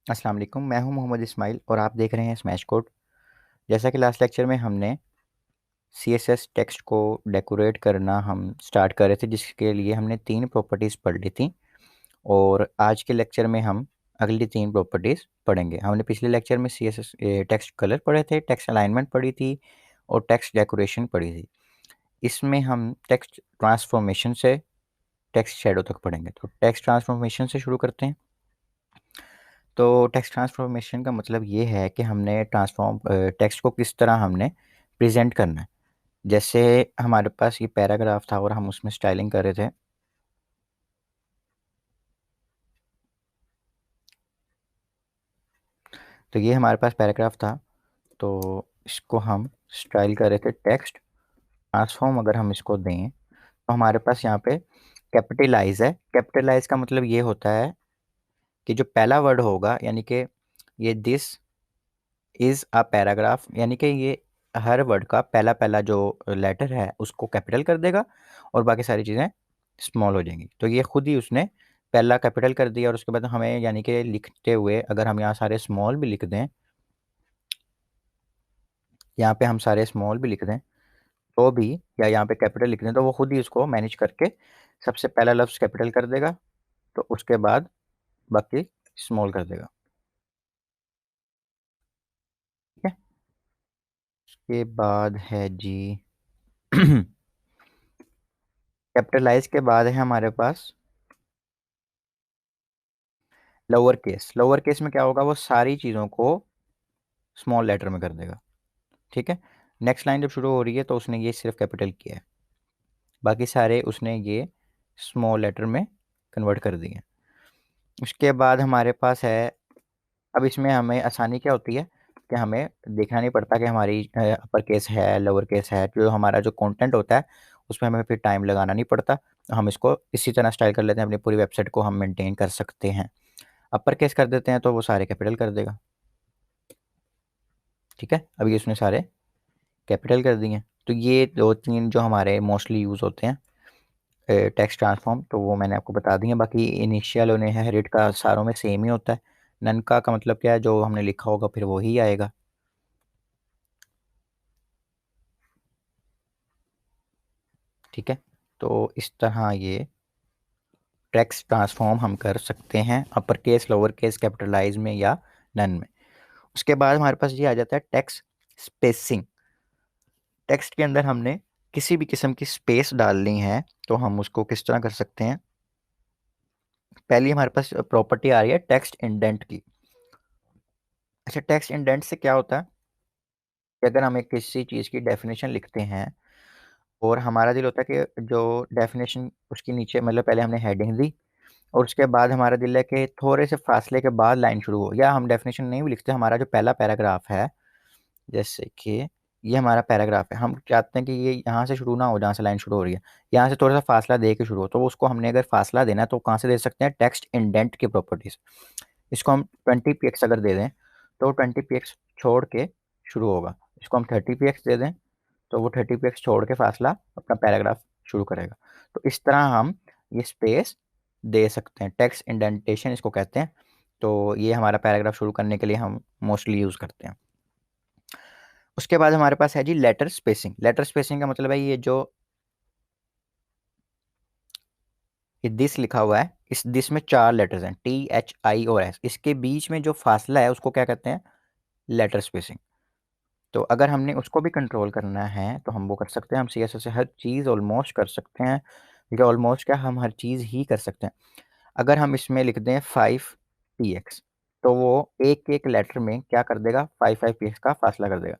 अस्सलाम वालेकुम। मैं हूं मोहम्मद इस्माइल और आप देख रहे हैं स्मैश कोड। जैसा कि लास्ट लेक्चर में हमने सीएसएस टेक्स्ट को डेकोरेट करना हम स्टार्ट कर रहे थे, जिसके लिए हमने 3 प्रॉपर्टीज़ पढ़ ली थी। और आज के लेक्चर में हम अगली 3 प्रॉपर्टीज़ पढ़ेंगे। हमने पिछले लेक्चर में सीएसएस टेक्स्ट कलर पढ़े थे, टेक्स्ट अलाइनमेंट पढ़ी थी और टेक्स्ट डेकोरेशन पढ़ी थी। इसमें हम टेक्स्ट ट्रांसफॉर्मेशन से टेक्स्ट शेडो तक पढ़ेंगे। तो टेक्स्ट ट्रांसफॉर्मेशन से शुरू करते हैं। तो टेक्स्ट ट्रांसफॉर्मेशन का मतलब ये है कि हमने टेक्स्ट को किस तरह हमने प्रेजेंट करना है। जैसे हमारे पास ये पैराग्राफ था और हम उसमें स्टाइलिंग कर रहे थे। तो ये हमारे पास पैराग्राफ था, तो इसको हम स्टाइल कर रहे थे टेक्स्ट ट्रांसफॉर्म। अगर हम इसको दें तो हमारे पास यहाँ पे कैपिटलाइज है। कैपिटलाइज का मतलब ये होता है कि जो पहला वर्ड होगा, यानी कि ये दिस इज़ अ पैराग्राफ, यानी कि ये हर वर्ड का पहला पहला जो लेटर है उसको कैपिटल कर देगा और बाकी सारी चीज़ें स्मॉल हो जाएंगी। तो ये खुद ही उसने पहला कैपिटल कर दिया और उसके बाद हमें यानी कि लिखते हुए अगर हम यहाँ सारे स्मॉल भी लिख दें, यहाँ पे हम सारे स्मॉल भी लिख दें तो भी, या यहाँ पे कैपिटल लिख दें तो वो खुद ही उसको मैनेज करके सबसे पहला लफ्ज़ कैपिटल कर देगा, तो उसके बाद बाकी स्मॉल कर देगा। ठीक है। उसके बाद है जी कैपिटलाइज के बाद है हमारे पास लोअर केस। लोअर केस में क्या होगा, वो सारी चीज़ों को स्मॉल लेटर में कर देगा। ठीक है। नेक्स्ट लाइन जब शुरू हो रही है तो उसने ये सिर्फ कैपिटल किया है, बाकी सारे उसने ये स्मॉल लेटर में कन्वर्ट कर दिए। उसके बाद हमारे पास है, अब इसमें हमें आसानी क्या होती है कि हमें देखना नहीं पड़ता कि हमारी अपर केस है लोअर केस है। जो हमारा जो कंटेंट होता है उसमें हमें फिर टाइम लगाना नहीं पड़ता। हम इसको इसी तरह स्टाइल कर लेते हैं, अपनी पूरी वेबसाइट को हम मेंटेन कर सकते हैं। अपर केस कर देते हैं तो वो सारे कैपिटल कर देगा। ठीक है। अभी उसने सारे कैपिटल कर दिए। तो ये दो तीन जो हमारे मोस्टली यूज़ होते हैं टेक्स्ट ट्रांसफॉर्म, तो वो मैंने आपको बता दिए। बाकी इनिशियल और इनहेरिट का सारों में सेम ही होता है। नन का मतलब क्या है, जो हमने लिखा होगा फिर वही आएगा। ठीक है। तो इस तरह ये टेक्स्ट ट्रांसफॉर्म हम कर सकते हैं upper case lower case capitalise में या नन में। उसके बाद हमारे पास ये आ जाता है टेक्स्ट स्पेसिंग। टेक्स्ट के अंदर हमने किसी भी किस्म की स्पेस डालनी है तो हम उसको किस तरह कर सकते हैं। पहली हमारे पास प्रॉपर्टी आ रही है टेक्स्ट इंडेंट की। अच्छा, टेक्स्ट इंडेंट से क्या होता है कि अगर हम एक किसी चीज़ की डेफिनेशन लिखते हैं और हमारा दिल होता है कि जो डेफिनेशन उसके नीचे, मतलब पहले हमने हेडिंग दी और उसके बाद हमारा दिल है कि थोड़े से फासले के बाद लाइन शुरू हो, या हम डेफिनेशन नहीं भी लिखते, हमारा जो पहला पैराग्राफ है, जैसे कि ये हमारा पैराग्राफ है, हम चाहते हैं कि ये यहाँ से शुरू ना हो जहाँ से लाइन शुरू हो रही है, यहाँ से थोड़ा सा फासला दे के शुरू हो। तो उसको हमने अगर फासला देना है तो कहाँ से दे सकते हैं, टेक्स्ट इंडेंट की प्रॉपर्टीज। इसको हम 20 px अगर दे दें तो 20 px छोड़ के शुरू होगा। इसको हम 30 px दे दें तो वो 30 px छोड़ के फासला अपना पैराग्राफ शुरू करेगा। तो इस तरह हम ये स्पेस दे सकते हैं, टेक्स्ट इंडेंटेशन इसको कहते हैं। तो ये हमारा पैराग्राफ शुरू करने के लिए हम मोस्टली यूज़ करते हैं। उसके बाद हमारे पास है जी लेटर स्पेसिंग। लेटर स्पेसिंग का मतलब है ये जो ये दिस लिखा हुआ है, इस दिस में 4 लेटर्स हैं, THI और S। इसके बीच में जो फासला है उसको क्या कहते हैं, लेटर स्पेसिंग। तो अगर हमने उसको भी कंट्रोल करना है तो हम वो कर सकते हैं। हम CSS से हर चीज़ ऑलमोस्ट कर सकते हैं, ठीक है। ऑलमोस्ट क्या, हम हर चीज़ ही कर सकते हैं। अगर हम इसमें लिख दें 5 px तो वो एक एक लेटर में क्या कर देगा, 5 px का फासला कर देगा।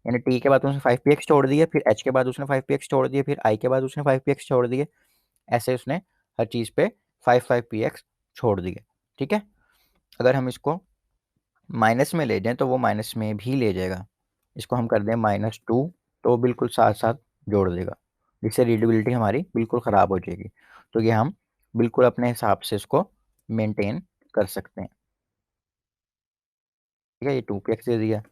यानी टी के बाद उसने 5 px छोड़ दिए, फिर एच के बाद उसने 5 px छोड़ दिए, फिर आई के बाद उसने 5 px छोड़ दिए। ऐसे उसने हर चीज़ पे 5 px छोड़ दिए। ठीक है। अगर हम इसको माइनस में ले जाएं तो वो माइनस में भी ले जाएगा। इसको हम कर दें -2 तो बिल्कुल साथ साथ जोड़ देगा, जिससे रीडेबिलिटी हमारी बिल्कुल ख़राब हो जाएगी। तो ये हम बिल्कुल अपने हिसाब से इसको मेंटेन कर सकते हैं। ठीक है। ये 2 px दे दिया,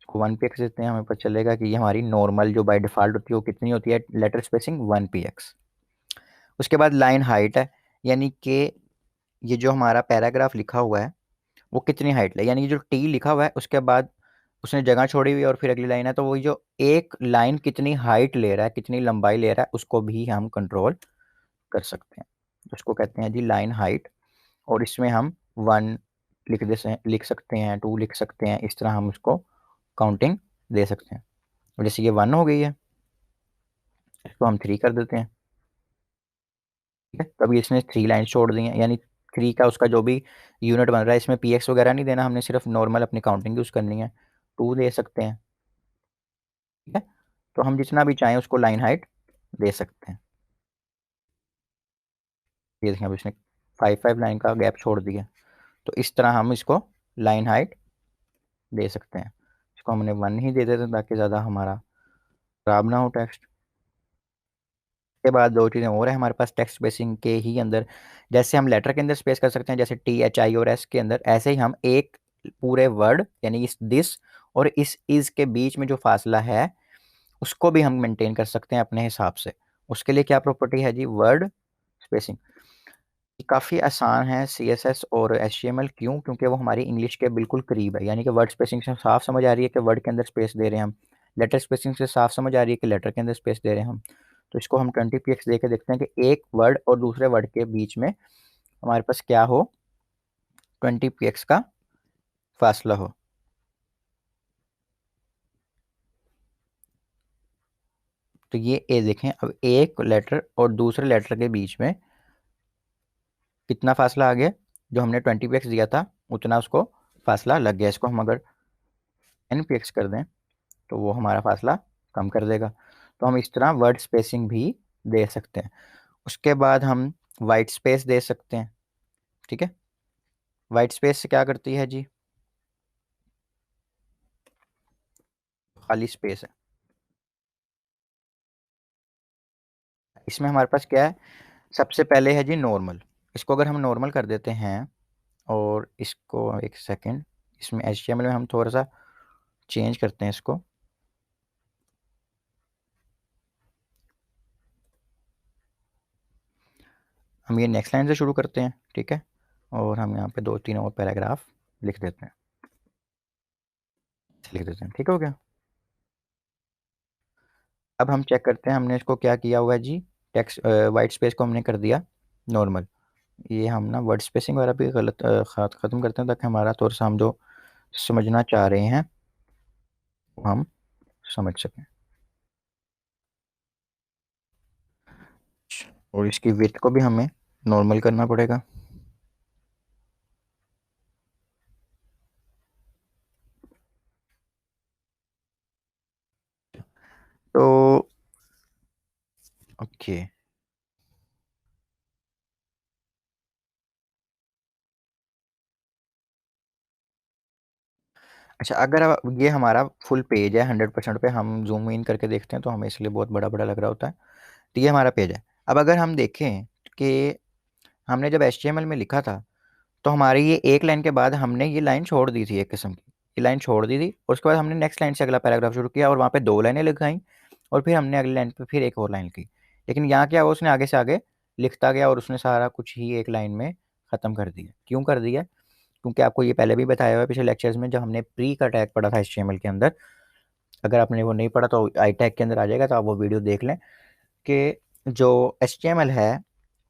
इसको 1 px देते हैं, हमें पता चलेगा कि ये हमारी नॉर्मल जो बाय डिफ़ॉल्ट होती है वो कितनी होती है, लेटर स्पेसिंग 1 px। उसके बाद लाइन हाइट है, यानी कि ये जो हमारा पैराग्राफ लिखा हुआ है वो कितनी हाइट ले, यानी कि जो टी लिखा हुआ है उसके बाद उसने जगह छोड़ी हुई है और फिर अगली लाइन है, तो वही जो एक लाइन कितनी हाइट ले रहा है, कितनी लंबाई ले रहा है, उसको भी हम कंट्रोल कर सकते हैं। उसको कहते हैं जी लाइन हाइट। और इसमें हम 1 लिख सकते हैं, 2 लिख सकते हैं, इस तरह हम उसको काउंटिंग दे सकते हैं। जैसे ये 1 हो गई है, इसको हम 3 कर देते हैं। ठीक है, तो अभी इसने 3 लाइन छोड़ दी हैं, यानी 3 का उसका जो भी यूनिट बन रहा है, इसमें पी एक्स वगैरह नहीं देना, हमने सिर्फ नॉर्मल अपनी काउंटिंग यूज़ करनी है। 2 दे सकते हैं। ठीक है, तो हम जितना भी चाहें उसको लाइन हाइट दे सकते हैं। ये देखें, अब इसने 5 लाइन का गैप छोड़ दिया, तो इस तरह हम इसको लाइन हाइट दे सकते हैं। इसको हमने 1 ही दे देते हैं ताकि ज़्यादा हमारा खराब ना हो टेक्स्ट। के बाद 2 चीज़ें और है हमारे पास टेक्स्ट स्पेसिंग के ही अंदर। जैसे हम लेटर के अंदर स्पेस कर सकते हैं, जैसे टी एच आई और एस के अंदर, ऐसे ही हम एक पूरे वर्ड यानी इस दिस और इस इज के बीच में जो फासला है उसको भी हम मेंटेन कर सकते हैं अपने हिसाब से। उसके लिए क्या प्रॉपर्टी है जी, वर्ड स्पेसिंग। काफ़ी आसान है सी एस एस और एच टी एम एल। क्यों? क्योंकि वो हमारी इंग्लिश के बिल्कुल करीब है, यानी कि वर्ड स्पेसिंग से साफ समझ आ रही है कि वर्ड के अंदर स्पेस दे रहे हैं हम, लेटर स्पेसिंग से साफ समझ आ रही है कि लेटर के अंदर स्पेस दे रहे हैं हम। तो इसको हम 20 px दे के देखते हैं कि एक वर्ड और दूसरे वर्ड के बीच में हमारे पास क्या हो, 20 px का फासला हो। तो ये ए देखें, अब एक लेटर और दूसरे लेटर के बीच में कितना फासला आ गया, जो हमने 20 px दिया था उतना उसको फासला लग गया। इसको हम अगर 10 px कर दें तो वो हमारा फासला कम कर देगा। तो हम इस तरह वर्ड स्पेसिंग भी दे सकते हैं। उसके बाद हम वाइट स्पेस दे सकते हैं। ठीक है, वाइट स्पेस से क्या करती है जी, खाली स्पेस है, इसमें हमारे पास क्या है, सबसे पहले है जी नॉर्मल। इसको अगर हम नॉर्मल कर देते हैं, और इसको एक सेकेंड, इसमें HTML में हम थोड़ा सा चेंज करते हैं इसको। हम ये नेक्स्ट लाइन से शुरू करते हैं। ठीक है, और हम यहाँ पे 2-3 और पैराग्राफ लिख देते हैं, लिख देते हैं। ठीक हो गया। अब हम चेक करते हैं हमने इसको क्या किया हुआ है जी, टेक्स्ट वाइट स्पेस को हमने कर दिया नॉर्मल। ये हम ना वर्ड स्पेसिंग वगैरह भी गलत ख़त्म करते हैं ताकि हमारा थोड़ा सा हम जो समझना चाह रहे हैं वो हम समझ सकें। और इसकी विड्थ को भी हमें नॉर्मल करना पड़ेगा। तो ओके, अच्छा, अगर ये हमारा फुल पेज है 100% पे, हम जूम इन करके देखते हैं तो हमें इसलिए बहुत बड़ा बड़ा लग रहा होता है। तो ये हमारा पेज है। अब अगर हम देखें कि हमने जब HTML में लिखा था तो हमारी ये एक लाइन के बाद हमने ये लाइन छोड़ दी थी, एक किस्म की ये लाइन छोड़ दी थी, और उसके बाद हमने नेक्स्ट लाइन से अगला पैराग्राफ शुरू किया और वहाँ पे 2 लाइनें लिखाई, और फिर हमने अगली लाइन पे फिर एक और लाइन की। लेकिन यहाँ क्या हुआ, उसने आगे से आगे लिखता गया और उसने सारा कुछ ही एक लाइन में ख़त्म कर दिया। क्यों कर दिया? क्योंकि आपको ये पहले भी बताया हुआ है पिछले लेक्चर्स में, जब हमने प्री का टैग पढ़ा था HTML के अंदर। अगर आपने वो नहीं पढ़ा तो आई टैग के अंदर आ जाएगा, तो आप वो वीडियो देख लें कि जो HTML है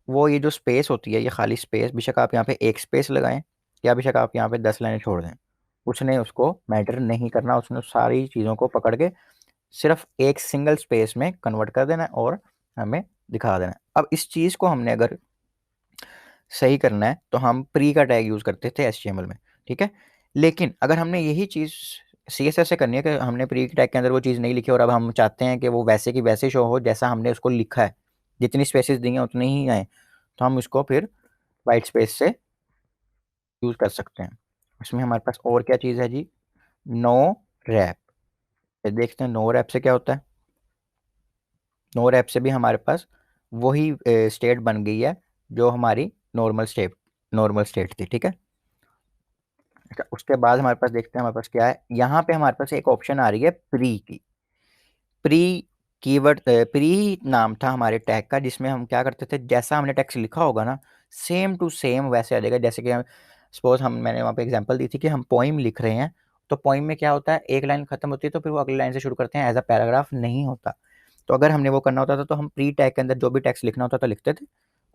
वो ये जो स्पेस होती है, ये खाली स्पेस, बेशक आप यहाँ पे एक स्पेस लगाएं या बेशक आप यहाँ पे 10 लाइनें छोड़ दें, उसने उसको मैटर नहीं करना। उसने सारी चीज़ों को पकड़ के सिर्फ एक सिंगल स्पेस में कन्वर्ट कर देना है और हमें दिखा देना है। अब इस चीज़ को हमने अगर सही करना है तो हम प्री का टैग यूज़ करते थे HTML में। ठीक है, लेकिन अगर हमने यही चीज़ CSS से करनी है कि हमने प्री टैग के अंदर वो चीज़ नहीं लिखी और अब हम चाहते हैं कि वो वैसे की वैसे शो हो जैसा हमने उसको लिखा है, जितनी स्पेसिस दी हैं उतनी ही आए, तो हम उसको फिर वाइट स्पेस से यूज़ कर सकते हैं। इसमें हमारे पास और क्या चीज़ है जी, नो रैप। देखते हैं नो रैप से क्या होता है। नो रैप से भी हमारे पास वही स्टेट बन गई है जो हमारी नॉर्मल स्टेट थी। ठीक है, अच्छा, उसके बाद हमारे पास देखते हैं हमारे पास क्या है। यहाँ पे हमारे पास एक ऑप्शन आ रही है प्री की। प्री कीवर्ड, प्री नाम था हमारे टैग का, जिसमें हम क्या करते थे, जैसा हमने टेक्स्ट लिखा होगा ना, सेम टू सेम वैसे आ जाएगा। जैसे कि सपोज मैंने वहाँ पे एग्जांपल दी थी कि हम पोइम लिख रहे हैं, तो पोइम में क्या होता है, एक लाइन खत्म होती है तो फिर वो अगली लाइन से शुरू करते हैं, एज अ पैराग्राफ नहीं होता। तो अगर हमने वो करना होता था तो हम प्री टैग के अंदर जो भी टेक्स्ट लिखना होता था लिखते थे,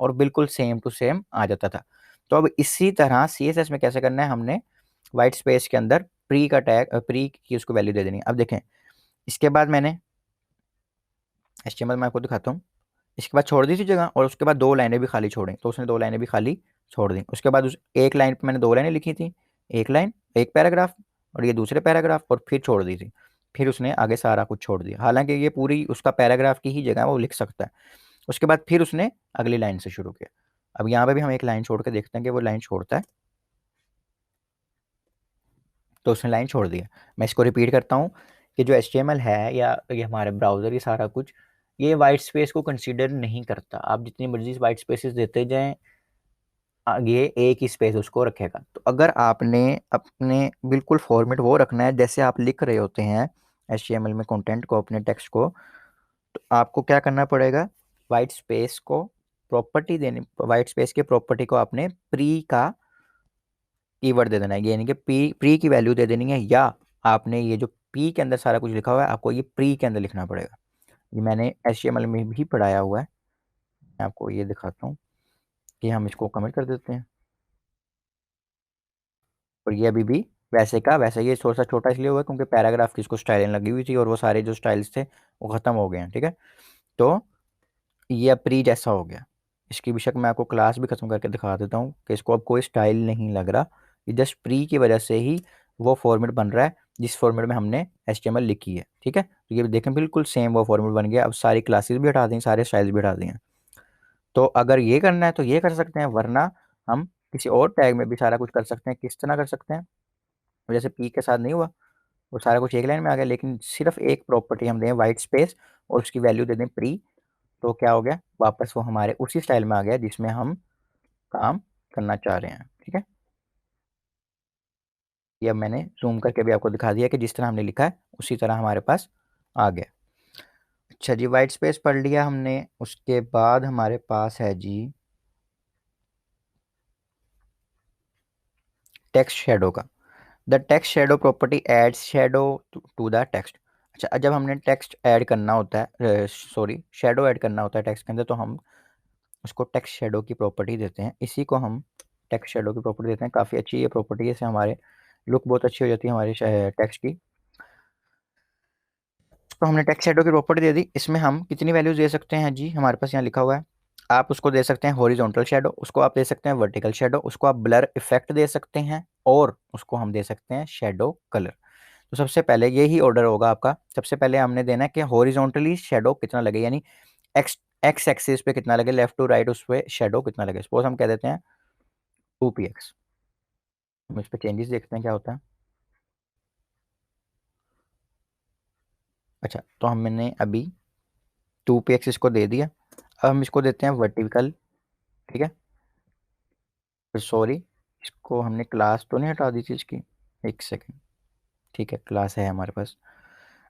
और बिल्कुल सेम टू सेम आ जाता था। तो अब इसी तरह CSS में कैसे करना है, हमने वाइट स्पेस के अंदर प्री का टैग, प्री की उसको वैल्यू दे देनी है। अब देखें, इसके बाद मैंने HTML में आपको दिखाता हूँ, इसके बाद छोड़ दी थी जगह, और उसके बाद दो लाइनें भी खाली छोड़ी, तो उसने दो लाइनें भी खाली छोड़ दी। उसके बाद उस एक लाइन पे मैंने दो लाइनें लिखी थी, एक लाइन एक पैराग्राफ, और ये दूसरे पैराग्राफ, और फिर छोड़ दी थी। फिर उसने आगे सारा कुछ छोड़ दिया, हालांकि ये पूरी उसका पैराग्राफ की ही जगह है, वो लिख सकता है। उसके बाद फिर उसने अगली लाइन से शुरू किया। अब यहाँ पे भी हम एक लाइन छोड़ के देखते हैं कि वो लाइन छोड़ता है, तो उसने लाइन छोड़ दिया। मैं इसको रिपीट करता हूँ कि जो HTML है या ये हमारे ब्राउज़र, ये सारा कुछ, ये वाइट स्पेस को कंसीडर नहीं करता। आप जितनी मर्जी वाइट स्पेसेस देते जाएं, ये एक ही स्पेस उसको रखेगा। तो अगर आपने अपने बिल्कुल फॉर्मेट वो रखना है जैसे आप लिख रहे होते हैं HTML में कंटेंट को, अपने टेक्स्ट को, तो आपको क्या करना पड़ेगा, वाइट स्पेस को प्रॉपर्टी देनी, वाइट स्पेस के प्रॉपर्टी को आपने प्री का कीवर्ड दे देना है, यानी कि प्री की वैल्यू दे देनी है, या आपने ये जो पी के अंदर सारा कुछ लिखा हुआ है आपको ये प्री के अंदर लिखना पड़ेगा। ये मैंने HTML में भी पढ़ाया हुआ है, मैं आपको ये दिखाता हूँ कि हम इसको कमेंट कर देते हैं। और ये अभी भी वैसे का वैसे, ये थोड़ा सा छोटा इसलिए हुआ है क्योंकि पैराग्राफ की इसको स्टाइलिंग लगी हुई थी, और वो सारे जो स्टाइल्स थे वो ख़त्म हो गए हैं, ठीक है। तो ये अब प्री जैसा हो गया। इसकी बेशक मैं आपको क्लास भी खत्म करके दिखा देता हूँ कि इसको अब कोई स्टाइल नहीं लग रहा, ये जस्ट प्री की वजह से ही वो फॉर्मेट बन रहा है जिस फॉर्मेट में हमने HTML लिखी है, ठीक है। तो ये देखें बिल्कुल सेम वो फॉर्मेट बन गया। अब सारी क्लासेस भी हटा दी, सारे स्टाइल्स भी हटा दिए हैं। तो अगर ये करना है तो ये कर सकते हैं, वरना हम किसी और टैग में भी सारा कुछ कर सकते हैं। किस तरह कर सकते हैं, जैसे पी के साथ नहीं हुआ, वो सारा कुछ एक लाइन में आ गया, लेकिन सिर्फ एक प्रॉपर्टी हम दें वाइट स्पेस और उसकी वैल्यू दे दें प्री, तो क्या हो गया, वापस वो हमारे उसी स्टाइल में आ गया जिसमें हम काम करना चाह रहे हैं, ठीक है। ये अब मैंने जूम करके भी आपको दिखा दिया कि जिस तरह हमने लिखा है उसी तरह हमारे पास आ गया। अच्छा जी, वाइट स्पेस पढ़ लिया हमने। उसके बाद हमारे पास है जी टेक्स्ट शेडो का। The text shadow property adds shadow to the text. अच्छा, जब हमने टेक्स्ट ऐड करना होता है, सॉरी शेडो ऐड करना होता है टेक्स्ट के अंदर, तो हम उसको टेक्स्ट शेडो की प्रॉपर्टी देते हैं। इसी को हम टेक्स्ट शेडो की प्रॉपर्टी देते हैं। काफ़ी अच्छी ये प्रॉपर्टी है, इससे हमारे लुक बहुत अच्छी हो जाती है हमारे टेक्स्ट की। तो हमने टेक्स्ट शेडो की प्रॉपर्टी दे दी। इसमें हम कितनी वैल्यूज दे सकते हैं जी, हमारे पास यहाँ लिखा हुआ है। आप उसको दे सकते हैं हॉरिजॉन्टल शेडो, उसको आप दे सकते हैं वर्टिकल शेडो, उसको आप ब्लर इफेक्ट दे सकते हैं, और उसको हम दे सकते हैं शेडो कलर। तो सबसे पहले यही ऑर्डर होगा आपका। सबसे पहले हमने देना है कि हॉरिजॉन्टली शेडो कितना लगे, यानी एक्स एक्स एक्सिस पे कितना लगे, लेफ्ट टू राइट उस पे शेडो कितना लगे। सपोज हम कह देते हैं 2px। हम इस पे चेंजेस देखते हैं क्या होता है। अच्छा, तो हमने अभी 2px इसको दे दिया। अब हम इसको देते हैं वर्टिकल, ठीक है। फिर सॉरी, इसको हमने क्लास तो नहीं हटा दी थी इसकी, एक सेकेंड, ठीक है क्लास है हमारे पास।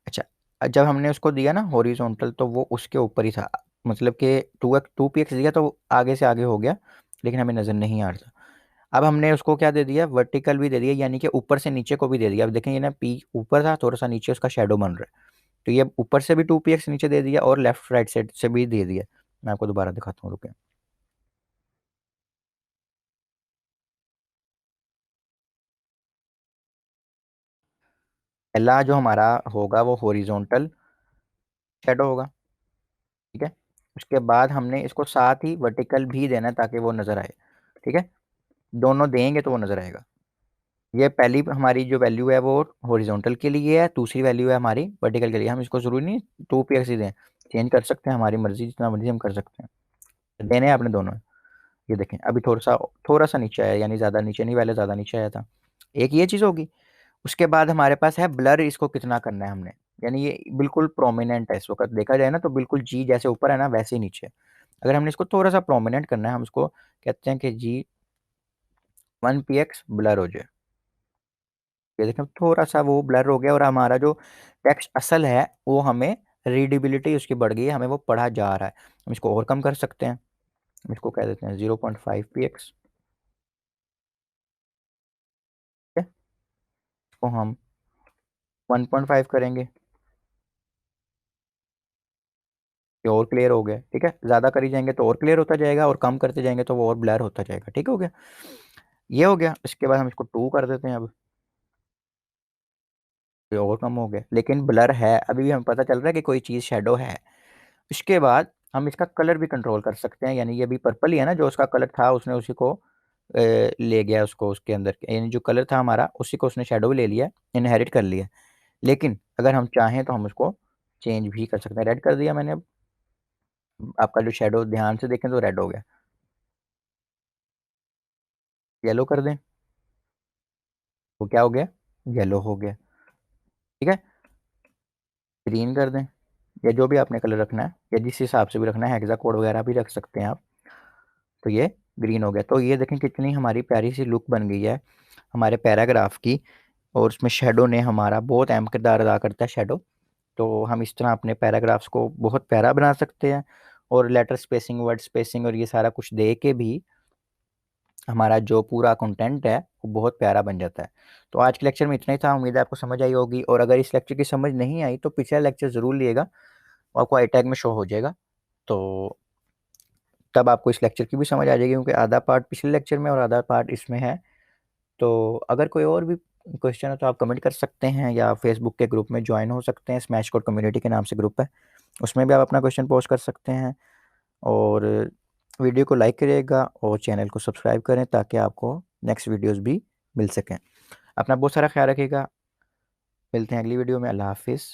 अच्छा, जब हमने उसको दिया ना हॉरिजॉन्टल, तो वो उसके ऊपर ही था, मतलब कि 2px दिया तो वो आगे से आगे हो गया, लेकिन हमें नज़र नहीं आ रहा था। अब हमने उसको क्या दे दिया, वर्टिकल भी दे दिया, यानी कि ऊपर से नीचे को भी दे दिया। अब देखें, ये ना पी ऊपर था, थोड़ा सा नीचे उसका शेडो बन रहा है। तो ये ऊपर से भी 2px नीचे दे दिया, और लेफ्ट राइट साइड से भी दे दिया। मैं आपको दोबारा दिखाता हूँ, रुके। पहला जो हमारा होगा वो हॉरिजॉन्टल शेडो होगा, ठीक है। उसके बाद हमने इसको साथ ही वर्टिकल भी देना है ताकि वो नज़र आए, ठीक है। दोनों देंगे तो वो नज़र आएगा। ये पहली हमारी जो वैल्यू है वो हॉरिजॉन्टल के लिए है, दूसरी वैल्यू है हमारी वर्टिकल के लिए। हम इसको जरूरी नहीं 2px ही दें, चेंज कर सकते हैं, हमारी मर्जी, जितना मर्जी हम कर सकते हैं। देने हैं आपने दोनों। ये देखें अभी थोड़ा सा नीचे आया, यानी ज़्यादा नीचे नहीं, पहले ज़्यादा नीचे आया था। एक ये चीज़ होगी। उसके बाद हमारे पास है ब्लर, इसको कितना करना है हमने, यानी ये बिल्कुल प्रोमिनेंट है इस वक्त देखा जाए ना, तो बिल्कुल जी जैसे ऊपर है ना वैसे ही नीचे। अगर हमने इसको थोड़ा सा प्रोमिनेंट करना है, हम इसको कहते हैं कि जी 1px ब्लर हो जाए। ये देखें थोड़ा सा वो ब्लर हो गया, और हमारा जो टेक्स्ट असल है वो हमें रीडेबिलिटी उसकी बढ़ गई है, हमें वो पढ़ा जा रहा है। हम इसको और कम कर सकते हैं, हम इसको कह देते हैं 0.5px। को हम 1.5 करेंगे, ये और क्लियर हो गया। ठीक है, ज़्यादा करी जाएंगे तो और क्लियर होता जाएगा, और कम करते जाएंगे तो वो और ब्लर होता जाएगा। ठीक हो गया, ये हो गया। इसके बाद हम इसको 2 कर देते हैं। अब ये और कम हो गया, लेकिन ब्लर है, अभी भी हमें पता चल रहा है कि कोई चीज़ शेडो है। इसके बाद हम इसका कलर भी कंट्रोल कर सकते हैं, यानी ये भी पर्पल ही है ना, जो उसका कलर था उसने उसी को ले गया उसको, उसके अंदर यानी जो कलर था हमारा उसी को उसने शेडो भी ले लिया, इनहेरिट कर लिया। लेकिन अगर हम चाहें तो हम उसको चेंज भी कर सकते हैं। रेड कर दिया मैंने। अब आपका जो शेडो ध्यान से देखें तो रेड हो गया। येलो कर दें, वो क्या हो गया, येलो हो गया। ठीक है, ग्रीन कर दें, या जो भी आपने कलर रखना है, या जिस हिसाब से भी रखना है, हेक्सा कोड वगैरह भी रख सकते हैं आप। तो ये ग्रीन हो गया। तो ये देखें कितनी हमारी प्यारी सी लुक बन गई है हमारे पैराग्राफ की। और उसमें शेडो ने हमारा बहुत अहम किरदार अदा करता है, शेडो। तो हम इस तरह अपने पैराग्राफ्स को बहुत प्यारा बना सकते हैं, और लेटर स्पेसिंग, वर्ड स्पेसिंग और ये सारा कुछ दे के भी हमारा जो पूरा कंटेंट है वो बहुत प्यारा बन जाता है। तो आज के लेक्चर में इतना ही था, उम्मीद है आपको समझ आई होगी। और अगर इस लेक्चर की समझ नहीं आई तो पिछला लेक्चर ज़रूर लिएगा, वो आपको आई टैग में शो हो जाएगा। तो तब आपको इस लेक्चर की भी समझ आ जाएगी, क्योंकि आधा पार्ट पिछले लेक्चर में और आधा पार्ट इसमें है। तो अगर कोई और भी क्वेश्चन है तो आप कमेंट कर सकते हैं, या फेसबुक के ग्रुप में ज्वाइन हो सकते हैं, स्मैश कोड कम्युनिटी के नाम से ग्रुप है, उसमें भी आप अपना क्वेश्चन पोस्ट कर सकते हैं। और वीडियो को लाइक करिएगा और चैनल को सब्सक्राइब करें, ताकि आपको नेक्स्ट वीडियोस भी मिल सकें। अपना बहुत सारा ख्याल रखिएगा, मिलते हैं अगली वीडियो में। अल्लाह हाफिज़।